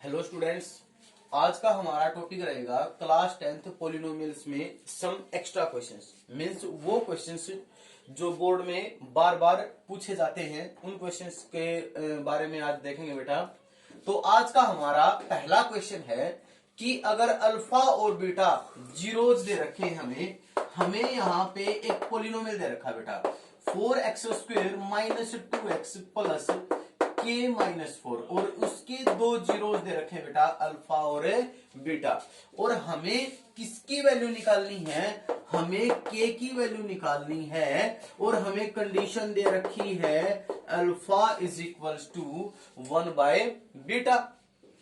Hello students. आज का हमारा टॉपिक रहेगा क्लास 10th पॉलिनोमियल्स में सम एक्स्ट्रा क्वेश्चंस। मींस वो क्वेश्चंस जो बोर्ड में बार बार पूछे जाते हैं, उन क्वेश्चंस के बारे में आज देखेंगे बेटा। तो आज का हमारा पहला क्वेश्चन है कि अगर अल्फा और बीटा जीरोज दे रखे हैं हमें यहाँ पे एक पॉलिनोमियल दे रखा है बेटा 4x² माइनस 2x प्लस के माइनस 4 और उसके दो जीरोस दे रखे हैं बेटा अल्फा और बीटा। और हमें किसकी वैल्यू निकालनी है? हमें के की वैल्यू निकालनी है और हमें कंडीशन दे रखी है alpha is equals to 1 by beta.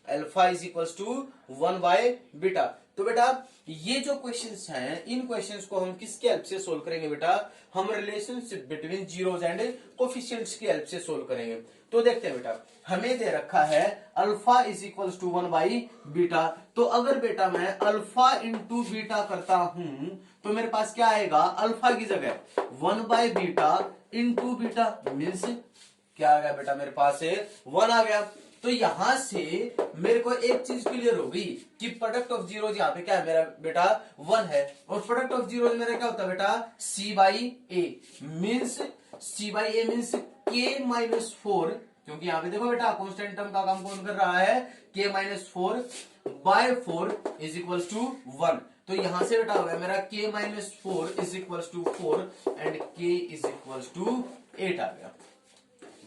Alpha is equals to 1 by beta. तो बेटा ये जो क्वेश्चंस हैं, इन क्वेश्चंस को हम किसके हेल्प से सोल्व करेंगे बेटा? हम relationship between zeros and coefficients की हेल्प से सोल्व करेंगे। तो देखते हैं बेटा, हमें दे रखा है alpha is equals to 1 by beta. तो अगर बेटा मैं अल्फा इंटू बीटा करता हूं तो मेरे पास क्या आएगा? अल्फा की जगह 1 by beta into beta means क्या आ गया बेटा? मेरे पास 1 आ गया। तो यहां से मेरे को एक चीज क्लियर होगी कि प्रोडक्ट ऑफ जीरो यहाँ पे क्या है मेरा बेटा? 1 है। और प्रोडक्ट ऑफ जीरो मेरा क्या होता है बेटा? C by A means C by A means K minus 4, क्योंकि यहाँ पे देखो बेटा कॉन्स्टेंट टर्म का काम कौन कर रहा है? K minus 4 by 4 is equal to 1। तो यहां से बेटा हो गया मेरा k minus 4 is equal to 4 and k is equal to 8 आ गया।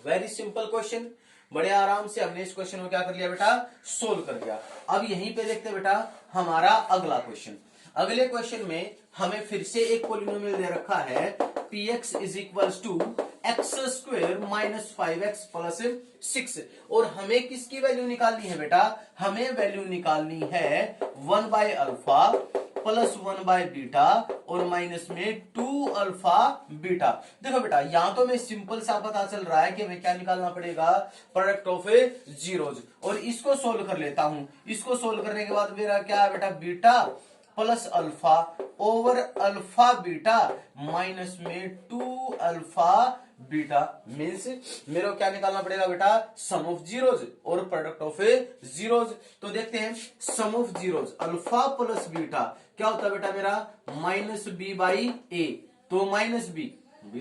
वेरी सिंपल क्वेश्चन, बड़े आराम से हमने इस क्वेश्चन को क्या कर लिया बेटा? सोल्व कर दिया। अब यहीं पे देखते बेटा हमारा अगला क्वेश्चन। अगले क्वेश्चन में हमें फिर से एक पॉलिनोमियल दे रखा है px is equal to x² minus 5x plus 6 और हमें किसकी वैल्यू निकालनी है बेटा? हमें वैल्यू निकालनी है 1 by alpha plus 1 by beta और माइनस में 2 अल्फा बीटा। देखो बेटा यहां तो मैं सिंपल सा पता चल रहा है कि हमें क्या निकालना पड़ेगा? Product of zeros. और इसको सोल्व कर लेता हूं। इसको सोल्व करने के बाद मेरा क्या है बेटा? Beta plus alpha over alpha beta minus में 2 अल्फा बीटा मीन्स मेरे को क्या निकालना पड़ेगा बेटा? सम ऑफ जीरोज और प्रोडक्ट ऑफ जीरोज। तो देखते हैं sum of zeros alpha plus beta क्या होता है बेटा मेरा? Minus B by A. तो माइनस बी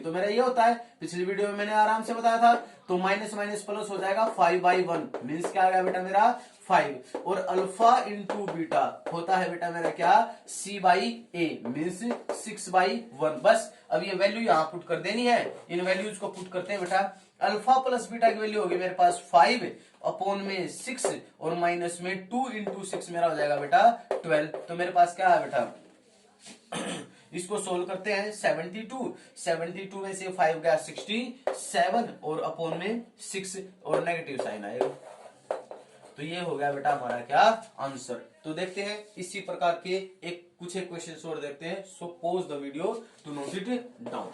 तो मेरा ये होता है, पिछली वीडियो में मैंने आराम से बताया था। तो माइनस माइनस प्लस हो जाएगा 5 बाई 1 मीन्स क्या आ गया बेटा मेरा? 5 और अल्फा इंटू बीटा होता है बेटा मेरा क्या? सी बाई ए मीन्स 6 बाई 1। बस अब ये वैल्यू यहां पुट कर देनी है। इन वैल्यूज को पुट करते हैं बेटा। अल्फा प्लस बीटा की वैल्यू होगी मेरे पास 5 अपॉन में 6 और माइनस में 2 इंटू 6 मेरा हो जाएगा बेटा 12। तो मेरे पास क्या है बेटा? इसको सोल्व करते हैं 72 में से 5 गया 67 और अपॉन में 6 और नेगेटिव साइन आएगा। तो ये हो गया बेटा हमारा क्या? आंसर। तो देखते हैं इसी प्रकार के कुछ एक क्वेश्चन और देखते हैं। So pause the video to note it down.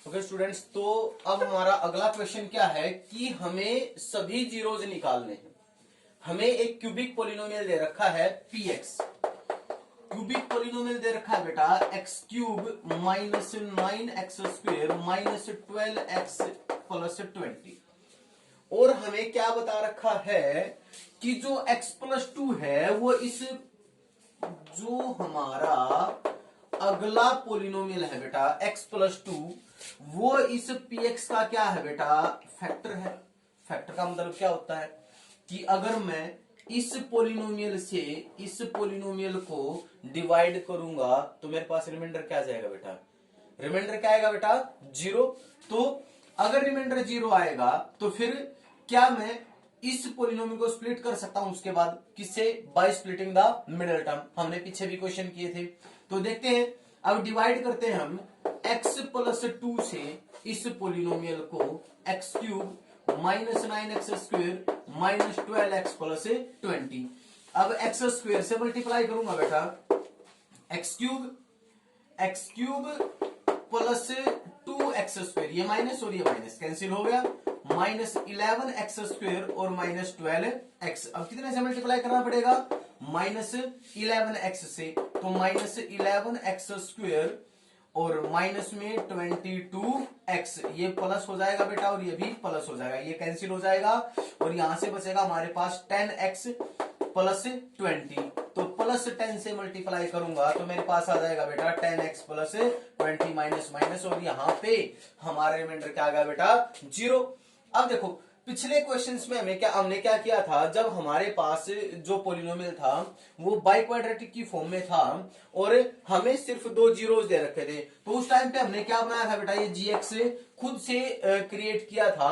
Okay students, तो अब हमारा अगला क्वेश्चन क्या है कि हमें सभी जीरोज निकालने हैं। हमें एक क्यूबिक पॉलिनोमियल दे रखा है px। क्यूबिक पॉलिनोमियल दे रखा है बेटा x³ minus 9x² minus 12x plus 20 और हमें क्या बता रखा है कि जो x प्लस 2 है वो इस जो हमारा अगला पॉलिनोमियल है बेटा x प्लस 2 वो इस px का क्या है बेटा? फैक्टर है। फैक्टर का मतलब क्या होता है कि अगर मैं इस पॉलिनोमियल से इस पॉलिनोमियल को डिवाइड करूंगा तो मेरे पास रिमाइंडर क्या जाएगा बेटा? रिमाइंडर क्या आएगा बेटा? 0। तो अगर रिमाइंडर 0 आएगा तो फिर क्या मैं इस पॉलिनोमियल को स्प्लिट कर सकता हूं उसके बाद? किससे? By splitting the middle term. हमने पीछे भी क्वेश्चन किए थे। तो देखते हैं, अब डिवाइड करते हैं हम x प्लस 2 से इस पॉलिनोमियल को x³ minus 9x² minus 12x plus 20। अब x² से मल्टीप्लाई करूंगा बेटा। x³ प्लस 2x², ये माइनस और ये माइनस कैंसिल हो गया, माइनस 11x² और माइनस 12x। अब कितने से मल्टीप्लाई करना पड़ेगा? माइनस 11x से। तो माइनस 11x² और माइनस में 22x, ये प्लस हो जाएगा बेटा और ये भी प्लस हो जाएगा, ये कैंसिल हो जाएगा और यहां से बचेगा हमारे पास 10x प्लस 20। तो प्लस 10 से मल्टीप्लाई करूंगा तो मेरे पास आ जाएगा बेटा 10x प्लस 20 माइनस माइनस, और यहाँ पे हमारा रिमाइंडर क्या आ गया बेटा 0। अब देखो पिछले क्वेश्चंस में हमने क्या किया था, जब हमारे पास जो पोलिनोमियल था वो बाई क्वाड्रेटिक की फॉर्म में था और हमें सिर्फ 2 जीरोज दे रखे थे, तो उस टाइम पे हमने क्या बनाया था बेटा, ये जीएक्स खुद से क्रिएट किया था।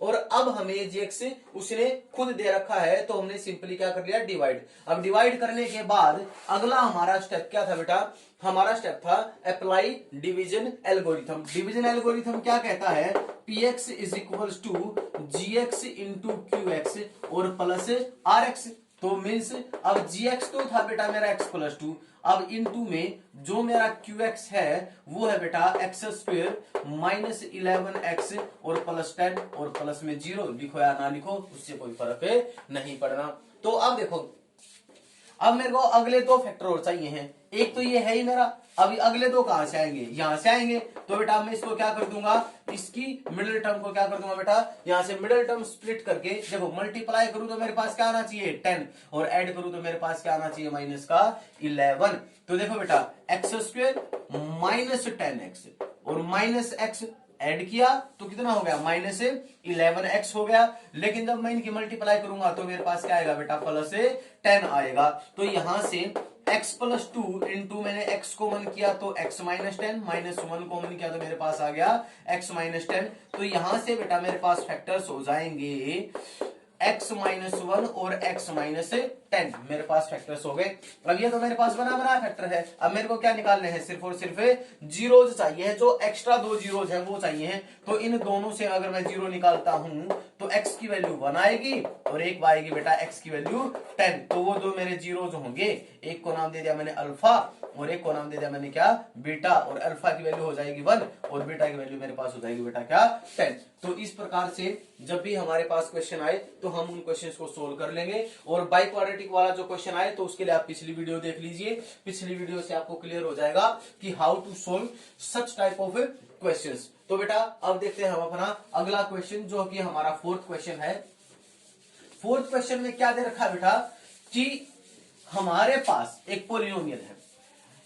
और अब हमें ये जीएक्स उसने खुद दे रखा है, तो हमने सिंपली क्या कर लिया, डिवाइड। अब डिवाइड करने के बाद अगला हमारा स्टेप क्या था बेटा, हमारा स्टेप था apply division algorithm. Division algorithm क्या कहता है, px is equals to gx into qx और प्लस rx। तो मीन्स अब gx तो था बेटा मेरा x प्लस 2, अब इनटू में जो मेरा qx है वो है बेटा एक्स स्क्वेयर माइनस 11x और प्लस 10 और प्लस में 0। लिखो या ना लिखो उससे कोई फर्क नहीं पड़ना। तो अब देखो, अब मेरे को अगले 2 फैक्टर और चाहिए हैं, एक तो ये है ही मेरा, अभी अगले 2 कहां से आएंगे, यहां से आएंगे। तो बेटा मैं इसको क्या कर दूंगा, इसकी मिडिल टर्म को क्या कर दूंगा बेटा, यहां से मिडिल टर्म स्प्लिट करके देखो मल्टीप्लाई करूं तो मेरे पास क्या आना चाहिए 10 और ऐड करूं तो मेरे पास क्या आना चाहिए माइनस का 11। तो देखो बेटा एक्स स्क्वेयर माइनस 10x और माइनस एक्स ऐड किया तो कितना हो गया माइनस 11x हो गया, लेकिन जब मैं इनकी मल्टीप्लाई करूंगा तो मेरे पास क्या आएगा बेटा प्लस 10 आएगा। तो यहां से x प्लस 2 इंटू मैंने x कॉमन किया तो x माइनस 10 माइनस 1 कॉमन किया तो मेरे पास आ गया x माइनस 10। तो यहां से बेटा मेरे पास फैक्टर्स हो जाएंगे x माइनस 1 और x माइनस 10, मेरे पास फैक्टर्स हो गए। अब ये तो मेरे पास बना बना फैक्टर है, अब मेरे को क्या निकालने हैं, सिर्फ और सिर्फ जीरोज चाहिए, जो एक्स्ट्रा 2 जीरोज हैं वो चाहिए हैं। तो इन दोनों से अगर मैं 0 निकालता हूं तो x की वैल्यू 1 आएगी और एक आएगी बेटा x की वैल्यू 10। तो वो जो मेरे जीरोज होंगे, एक को नाम दे दिया मैंने अल्फा और एक को नाम दे दिया मैंने क्या बीटा, और अल्फा की वैल्यू हो जाएगी 1 और बीटा की वैल्यू मेरे पास हो जाएगी बेटा क्या 10। तो इस प्रकार से जब भी हमारे पास क्वेश्चन आए तो हम उन क्वेश्चंस को सोल्व कर लेंगे। और बाई क्वाड्रेटिक वाला जो क्वेश्चन आए तो उसके लिए आप पिछली वीडियो देख लीजिए, पिछली वीडियो से आपको क्लियर हो जाएगा कि how to solve such type of questions. तो बेटा अब देखते हैं हम अपना अगला क्वेश्चन, जो कि हमारा 4th क्वेश्चन है। 4th क्वेश्चन में क्या दे रखा है बेटा, कि हमारे पास एक पोलिनोमियल है,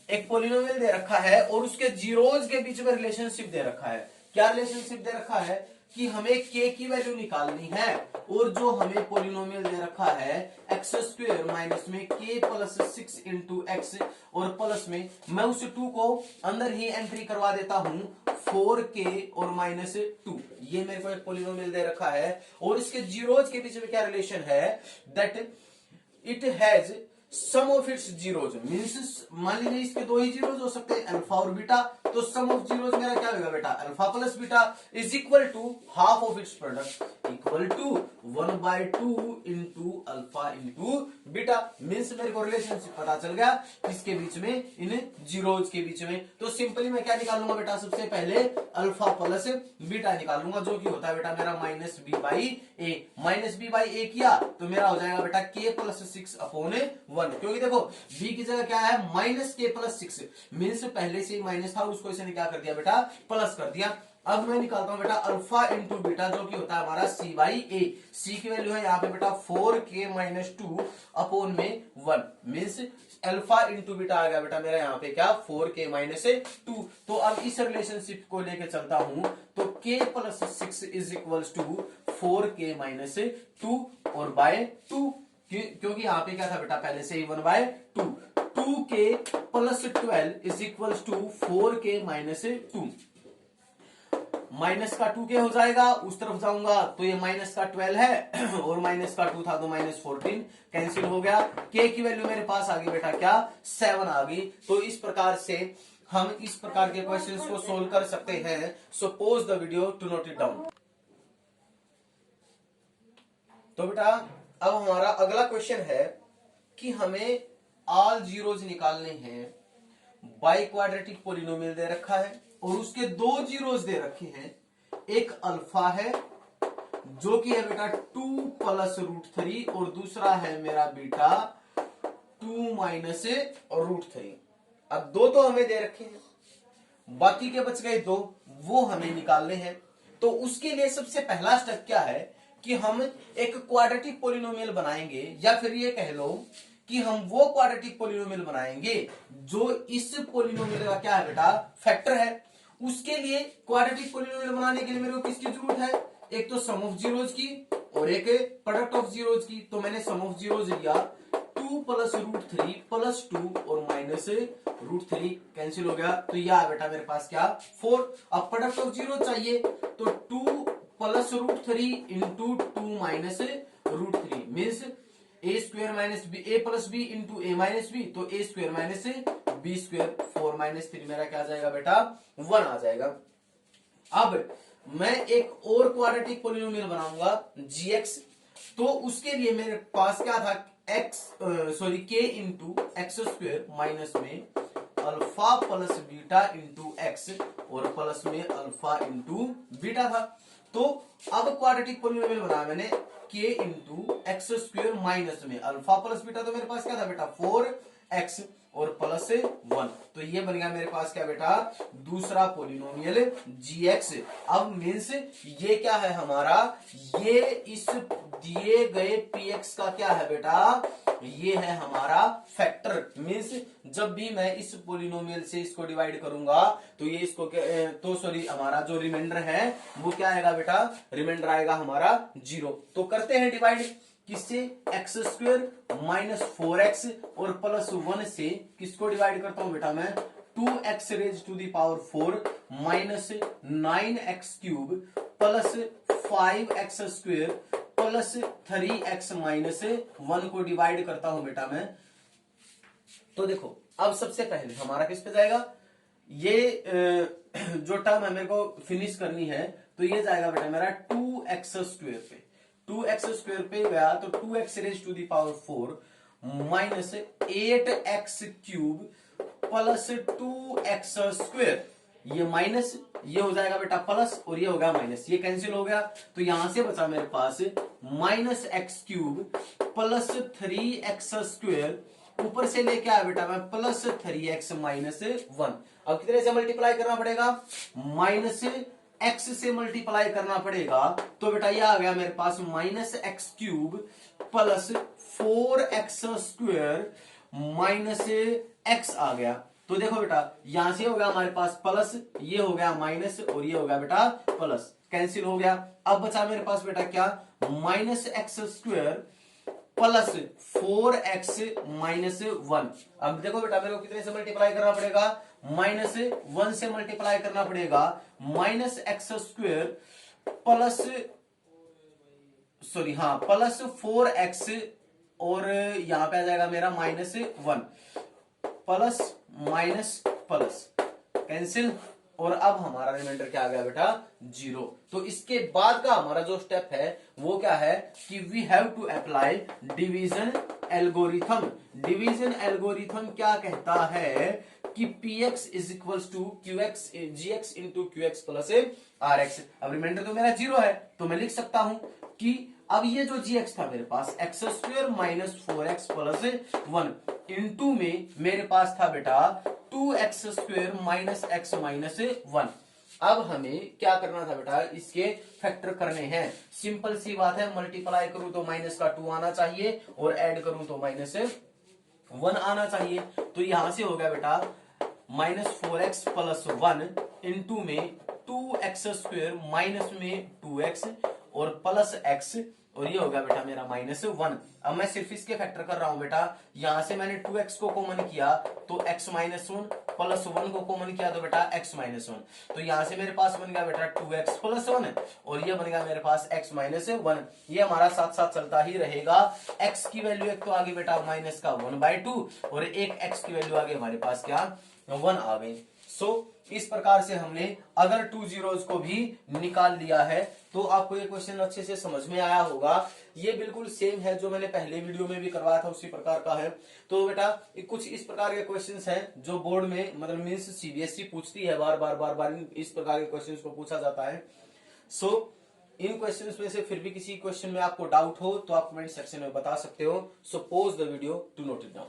एक पोलिनोमियल दे रखा है और उसके जीरोज के बीच में रिलेशनशिप दे रखा है। क्या रिलेशनशिप दे रखा है कि हमें k की वैल्यू निकालनी है, और जो हमें पोलिनोमियल दे रखा है एक्स स्क्वेयर माइनस में k प्लस 6 इंटू एक्स और प्लस में मैं उस 2 को अंदर ही एंट्री करवा देता हूं 4k और माइनस 2। ये मेरे को एक पोलिनोमियल दे रखा है और इसके जीरोज के बीच में क्या रिलेशन है, that it has sum of its zeros. Means मान लीजिए इसके 2 ही जीरोज हो सकते हैं अल्फा और बीटा, तो सम ऑफ जीरोज मेरा क्या होगा बेटा alpha plus beta is equal to half of its product equal to 1/2 into alpha into beta. Means मेरे को रिलेशनशिप पता चल गया किसके बीच में, इन जीरोज के बीच में। तो सिंपली मैं क्या निकालूंगा बेटा, सबसे पहले अल्फा प्लस बीटा निकालूंगा, जो कि होता है बेटा मेरा minus B by A. Minus B by A किया तो मेरा हो जाएगा बेटा k प्लस 6 अपॉन 1, क्योंकि देखो b की जगह क्या है माइनस k प्लस 6, मीन्स पहले से ही माइनस था उसको इसने क्या कर दिया बेटा प्लस कर दिया। अब मैं निकालता हूं बेटा अल्फा इंटू बीटा, जो कि होता है हमारा c बाई ए। c की वैल्यू है यहाँ पे बेटा 4k माइनस 2 अपॉन में 1, मीन्स अल्फा इंटू बीटा आ गया बेटा मेरा यहाँ पे क्या 4k माइनस 2। तो अब इस रिलेशनशिप को लेके चलता हूं तो k plus 6 is equal to 4k minus 2 और बाय 2, क्योंकि यहाँ पे क्या था बेटा पहले से ही 1/2। 2k plus 12 is equal to 4k minus 2। Minus का 2k हो जाएगा, उस तरफ जाऊंगा तो ये माइनस का 12 है और माइनस का 2 था तो माइनस 14 कैंसिल हो गया। k की वैल्यू मेरे पास आ गई बेटा क्या 7 आ गई। तो इस प्रकार से हम इस प्रकार के क्वेश्चंस को सोल्व कर सकते हैं। So pause the video to note it down. तो बेटा अब हमारा अगला क्वेश्चन है कि हमें ऑल जीरोज निकालने हैं। बाई क्वाड्रेटिक पोलिनोमियल दे रखा है और उसके 2 जीरोज दे रखे हैं, एक अल्फा है जो कि है बेटा 2 प्लस √3 और दूसरा है मेरा बीटा 2 माइनस √3। अब 2 तो हमें दे रखे हैं बाकी के बच गए 2, वो हमें निकालने हैं। तो उसके लिए सबसे पहला स्टेप क्या है कि हम एक क्वाड्रेटिक पोलिनोमियल बनाएंगे, या फिर ये कह लो कि हम वो क्वाड्रेटिक पोलिनोमियल बनाएंगे जो इस पोलिनोमियल का क्या है बेटा, फैक्टर है। उसके लिए क्वाड्रेटिक पोलिनोमियल बनाने के लिए मेरे को किसकी जरूरत है, एक तो सम ऑफ जीरोज की और एक प्रोडक्ट ऑफ जीरोज की। तो मैंने सम ऑफ जीरोज लिया 2 प्लस √3 प्लस 2 और माइनस √3 कैंसिल हो गया, तो यह बेटा मेरे पास क्या 4। अब प्रोडक्ट ऑफ जीरो चाहिए, तो 2 plus √3 into 2 minus √3 means A square minus B, A plus B into A minus B, तो A square minus B square, 4 minus 3 मेरा क्या आ जाएगा बेटा 1 आ जाएगा। अब मैं एक और क्वाड्रेटिक पोलिनोमियल बनाऊंगा gx, तो उसके लिए मेरे पास क्या था k into X square minus में alpha plus beta into X और प्लस में अल्फा इंटू बीटा था। तो अब क्वाड्रेटिक पोलिनोमियल बनाया मैंने k into X square minus में अल्फा प्लस बीटा, तो मेरे पास क्या था बेटा 4x और प्लस 1, तो ये बन गया मेरे पास क्या बेटा दूसरा पोलिनोमियल gx। अब मीन्स ये क्या है हमारा, ये इस दिए गए px का क्या है बेटा, ये है हमारा फैक्टर। मीन्स जब भी मैं इस पोलिनोमियल से इसको डिवाइड करूंगा तो ये इसको तो सॉरी हमारा जो रिमाइंडर है वो क्या आएगा बेटा, रिमाइंडर आएगा हमारा 0। तो करते हैं डिवाइड किससे, एक्स स्क्वेयर माइनस 4x और प्लस 1 से किसको डिवाइड करता हूं बेटा मैं 2x raise to the power 4 minus 9x cube plus 5x square plus 3x minus 1 को डिवाइड करता हूं बेटा मैं। तो देखो अब सबसे पहले हमारा किस पे जाएगा, ये जो टर्म है मेरे को फिनिश करनी है, तो ये जाएगा बेटा मेरा 2x स्क्वेयर पे, 2x स्क्वेयर पे गया तो 2x raise to the power 4 minus 8x cube plus 2x square, ये माइनस ये हो जाएगा बेटा प्लस और ये हो गया माइनस, ये कैंसिल हो गया, तो यहां से बचा मेरे पास minus X cube plus 3x square, ऊपर से लेके आया बेटा मैं प्लस 3x माइनस 1। अब कितने से मल्टीप्लाई करना पड़ेगा, माइनस x से मल्टीप्लाई करना पड़ेगा, तो बेटा ये आ गया मेरे पास minus X cube plus 4x square minus x आ गया। तो देखो बेटा यहां से हो गया हमारे पास प्लस, ये हो गया माइनस और ये हो गया बेटा प्लस, कैंसिल हो गया। अब बचा मेरे पास बेटा क्या minus x square plus 4x minus 1। अब देखो बेटा मेरे को कितने से मल्टीप्लाई करना पड़ेगा, माइनस 1 से मल्टीप्लाई करना पड़ेगा, minus x square plus sorry हाँ प्लस 4x और यहां पे आ जाएगा मेरा minus 1, plus minus plus cancel, और अब हमारा रिमाइंडर क्या आ गया बेटा 0। तो इसके बाद का हमारा जो स्टेप है वो क्या है कि we have to apply division algorithm. Division algorithm क्या कहता है कि px is equals to qx gx into qx plus rx। अब रिमाइंडर तो मेरा 0 है, तो मैं लिख सकता हूं कि अब ये जो gx था मेरे पास X square minus 4x plus 1 into में मेरे पास था बेटा 2x square minus x minus 1। अब हमें क्या करना था बेटा, इसके फैक्टर करने हैं। सिंपल सी बात है, मल्टीप्लाई करूं तो माइनस का 2 आना चाहिए और ऐड करूं तो माइनस 1 आना चाहिए। तो यहां से हो गया बेटा माइनस 4x प्लस 1 इंटू में 2x स्क्वेयर माइनस में 2x और प्लस x और ये हो गया बेटा मेरा माइनस 1। अब मैं सिर्फ इसके फैक्टर कर रहा हूं बेटा, यहां से मैंने 2x को कॉमन किया तो x माइनस 1 प्लस 1 को कॉमन किया तो बेटा x माइनस 1। तो यहां से मेरे पास बन गया बेटा 2x प्लस 1 और ये बन गया मेरे पास x माइनस 1। ये हमारा साथ साथ चलता ही रहेगा। x की वैल्यू एक तो आगे बेटा माइनस का 1/2 और एक x की वैल्यू आगे हमारे पास क्या 1 आ गई। सो इस प्रकार से हमने अगर 2 जीरोज को भी निकाल लिया है तो आपको ये क्वेश्चन अच्छे से समझ में आया होगा। ये बिल्कुल सेम है जो मैंने पहले वीडियो में भी करवाया था, उसी प्रकार का है। तो बेटा कुछ इस प्रकार के क्वेश्चंस हैं जो बोर्ड में मतलब मींस सीबीएसई पूछती है, बार बार इस प्रकार के क्वेश्चंस को पूछा जाता है। सो इन क्वेश्चंस में से फिर भी किसी क्वेश्चन में आपको डाउट हो तो आप कमेंट सेक्शन में बता सकते हो। So pause the video to note it down.